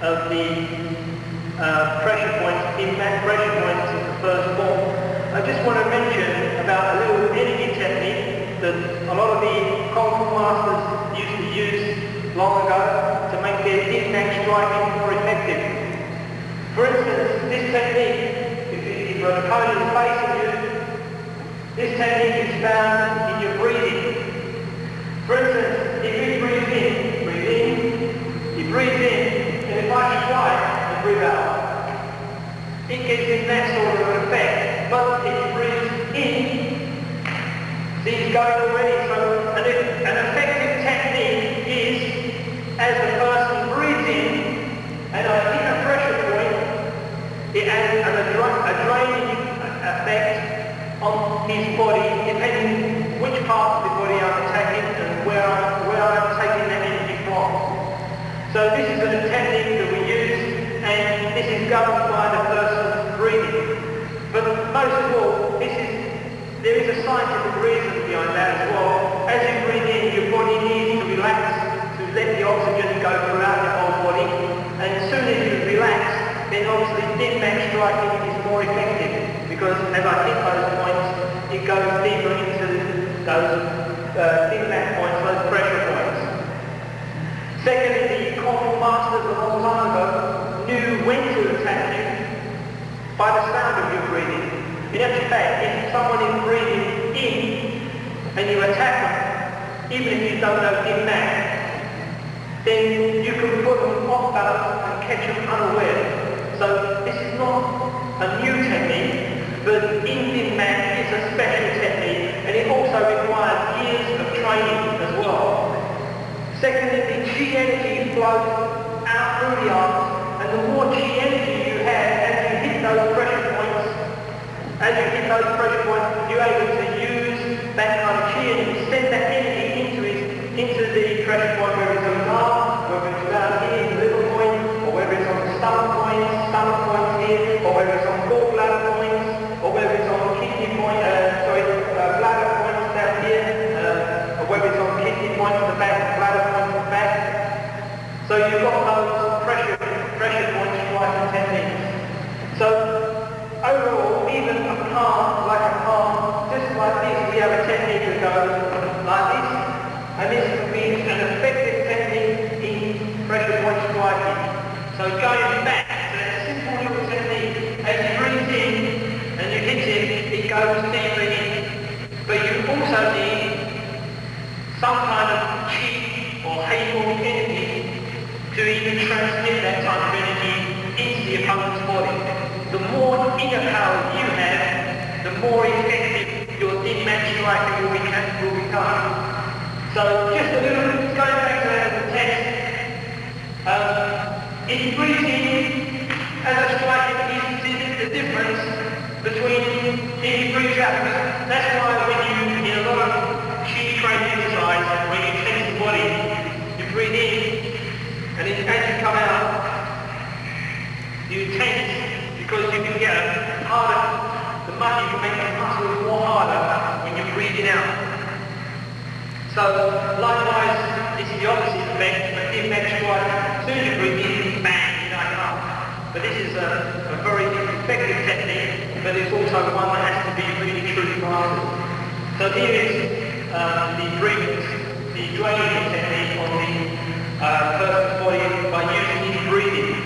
of the pressure points, impact pressure points in the first form. I just want to mention about a little energy technique that a lot of the Kung Fu masters used to use long ago to make their impact striking more effective. For instance, this technique, if your opponent is facing you, this technique is found in your breathing. For instance, if you breathe in, you breathe in, and if I strike and breathe out, it gives him that sort of an effect. But if you breathe in, see he's going already. So an effective technique is, as the person breathes in, and I hit a pressure point, it adds a draining effect on his body, depending which part of the body I'm attacking and where I'm taking that energy from. So this is a technique that we use, and this is governed by the person's breathing. But most of all, there is a scientific reason behind that as well. As you breathe in, your body needs to relax to let the oxygen go throughout your whole body, and as soon as you relax, then obviously impact striking is more effective, because as I hit those points, it goes deeper into those impact points, those pressure points. Secondly, the Kung Fu masters a long time ago knew when to attack you by the sound of your breathing. In actual fact, if someone is breathing in and you attack them, even if you don't know impact, then you can put them off balance and catch them unaware. So this is not a new technique, but impact is a special technique, and it also requires years of training as well. Secondly, the chi energy flows out through the arms, and the more chi energy you have as you hit those pressure points, you're able to use that kind of chi energy, send that energy into the pressure point, whether it's on the arm, whether it's down here, the little point, or whether it's on the stomach points here, or whether it's on gallbladder points, or whether it's on kidney point, bladder points down here, or whether it's on kidney points at the back, bladder points at the back. So you've got those pressure points striking techniques. So overall, even a palm, just like this, we have a technique that goes like this, and this would be an effective technique in pressure point striking. So going back to that simple little technique, as you breathe in and you hit it goes deeper in. But you also need some kind of chi or hateful energy to even transmit that type of energy into the opponent's body. The more inner power you have, the more effective your in-match striking will become. So just a little, going back to that test, if you breathe in as a striker, you can see the difference between if you breathe out. That's why when you, in a lot of chi training exercise, when you tense the body, you breathe in, and as you come out, you tense, because you can get harder, you can make the muscles more harder when you're breathing out. So, likewise, this is the opposite effect, but the effect strike, as soon as you breathe in, bang, you don't come. But this is a very effective technique, but it's also one that has to be really truly mastered. So here is the draining technique on the person's body by using his breathing.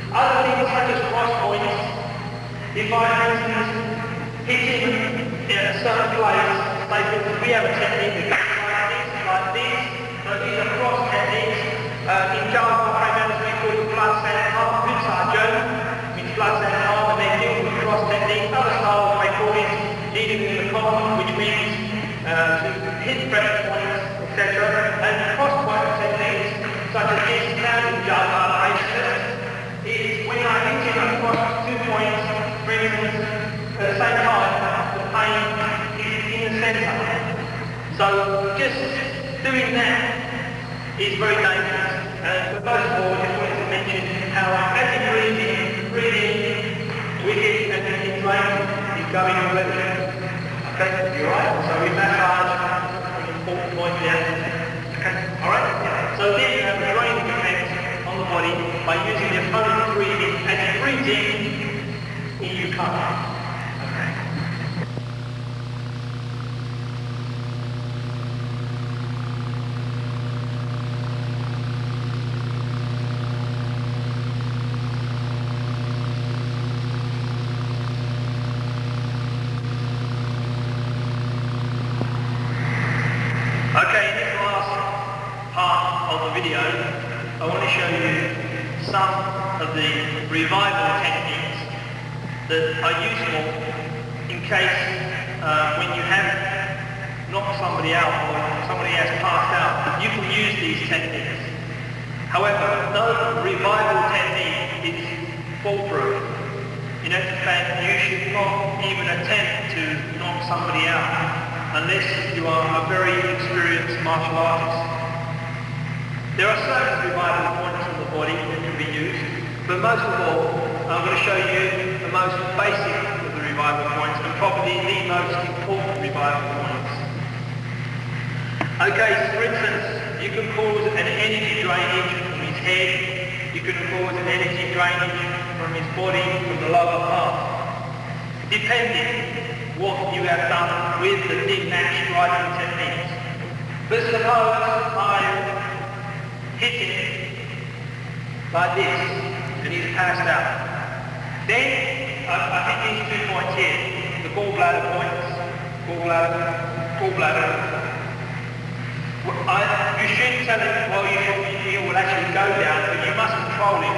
Other things such as cross points, if I, for instance, hit him in a certain place, say for instance, we have a technique that like this, so these are cross techniques. In Java, programmers we call it blood sand arm, German, means blood sand arm, and they deal with cross techniques. Other styles they call it leading in the column, which means to hit pressure points, etc. And cross point techniques, such as this, found in Java, is when I hit him across 2 points, for instance, at the same time, the pain is in the centre. So just doing that is very dangerous. But most of all, I just wanted to mention how as you breathe in, with it and then it's is going already. Okay, you alright? So we massage an important point there. Okay, alright? So there you have the draining effect on the body. by using the opponent's breathing. As he breathes in you come. Okay. Okay, in this last part of the video, I want to show you some of the revival techniques that are useful in case when you have knocked somebody out or somebody has passed out, you can use these techniques. However, no revival technique is foolproof. In actual fact, you should not even attempt to knock somebody out unless you are a very experienced martial artist. There are certain revival points in the body that can be used, but most of all, I'm going to show you the most basic of the revival points and probably the most important revival points. Okay, so for instance, you can cause an energy drainage from his head, you can cause an energy drainage from his body, from the lower part, depending what you have done with the knick-knack striking techniques. But suppose I hit him like this and he's passed out. Then I hit these 2 points here, the gallbladder points, gallbladder. You shouldn't tell him, well, he will actually go down, but you must control him.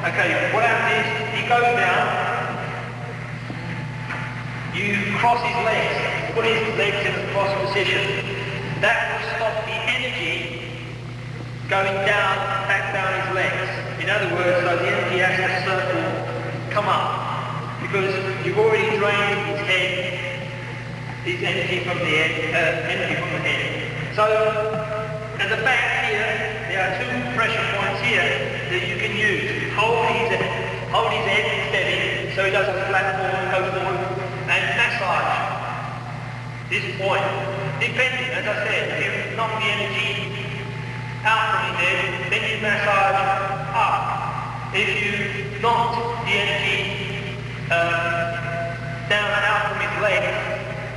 Okay, what happens is he goes down. You cross his legs, put his legs in a cross position. That will stop the energy going down, back down his legs. In other words, so the energy has to circle, come up. Because you've already drained his head, his energy from the head, So, at the back here, there are 2 pressure points here that you can use. Hold his head steady so he doesn't flat forward, go forward, and massage this point. Depending, as I said, if you knock the energy out from his head, then you massage up. If you knocked the energy down and out from his legs,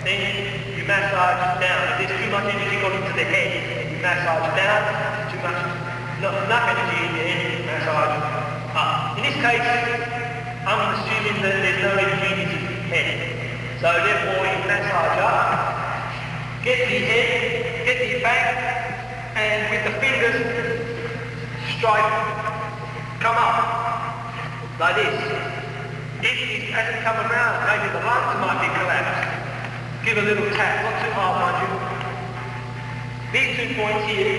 then you massage down. If there's too much energy got into the head, you massage down. Too much, not enough energy in the head, you massage up. In this case, I'm assuming that there's no energy in his head. So therefore you massage up, get the head, get the back, and with the fingers strike, come up, like this. If it hasn't come around, maybe the lungs might be collapsed. Give a little tap, not too hard, mind you. These 2 points here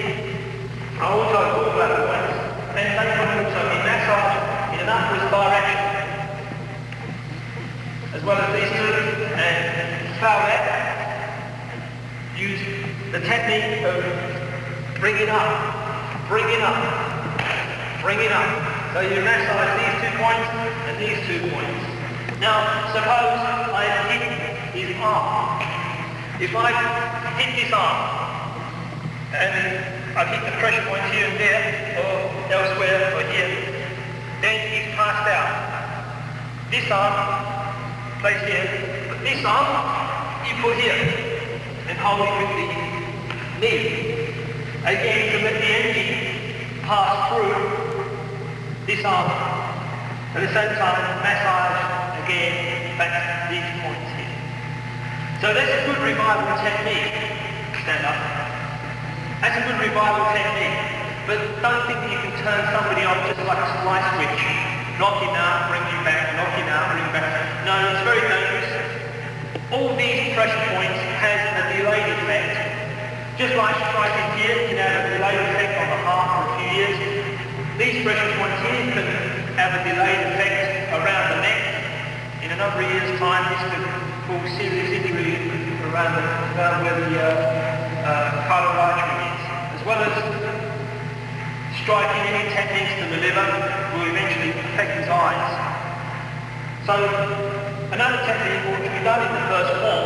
are also gallbladder points, and they can also be massaged in an upwards direction. As well as these 2, and Fowler use the technique of bring it up. So you massage these 2 points and these 2 points. Now, suppose I hit his arm. If I hit this arm, and I hit the pressure points here and there, or elsewhere, or here, then he's passed out. This arm, place here, but this arm, you put here, and hold it with the knee. Again, to let the energy pass through this arm. At the same time, massage again back these points here. So that's a good revival technique. Stand up. That's a good revival technique. But don't think you can turn somebody on just like a slice switch. Knock him out, bring him back, knock him out, bring him back. No, it's very dangerous. All these pressure points has a delayed effect. Just like striking here can have a delayed effect on the heart for a few years. These pressure points here can have a delayed effect around the neck. In a number of years' time, this could cause serious injury around where the carotid artery is. As well as striking any techniques to the liver will eventually affect his eyes. So another technique which we done in the first form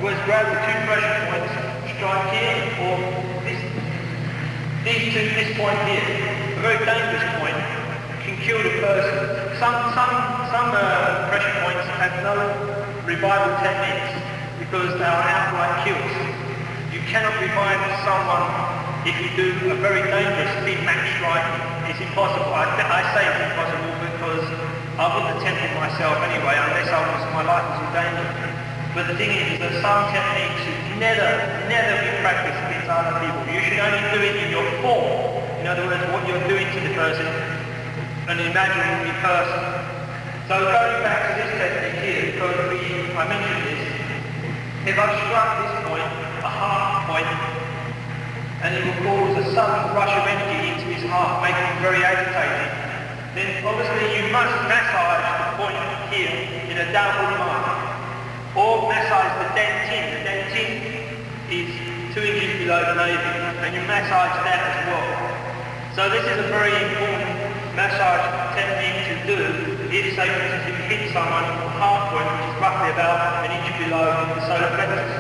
was grab the 2 pressure points, strike here, or this point here. A very dangerous point. kill the person. Some pressure points have no revival techniques because they are outright kills. You cannot revive someone if you do a very dangerous min-max strike. It's impossible. I say it's impossible because I wouldn't attempt it myself anyway unless my life was in danger. But the thing is that some techniques should never be practiced against other people. You should only do it in your form. In other words, what you're doing to the person, an imaginary person. So going back to this technique here, because I mentioned this, if I struck this point, a heart point, and it will cause a sudden rush of energy into his heart, making him very agitated, then obviously you must massage the point here in a downward line. Or massage the dentin. The dentin is 2 inches below the navel, and you massage that as well. So this is a very important massage technique to do if, say for instance, if you hit someone on the heart point, which is roughly about 1 inch below the solar plexus.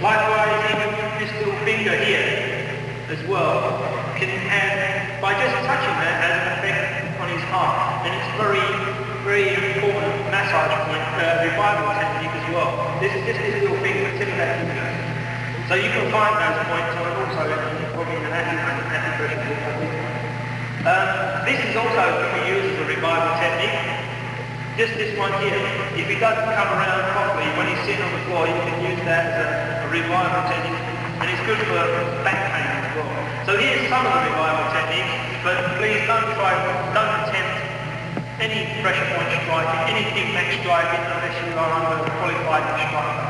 Likewise, even this little finger here as well can have, by just touching that, has an effect on his heart. And it's very important massage point, revival technique as well. This is just this little finger, tip of that finger. So you can find those points on also probably an acupressure book, I think. This is also can be used as a revival technique. Just this one here. If he doesn't come around properly, when he's sitting on the floor, you can use that as a revival technique. And it's good for back pain as well. So here's some of the revival techniques, but please don't attempt any pressure point striking, any min-max striking unless you are under qualified instructor.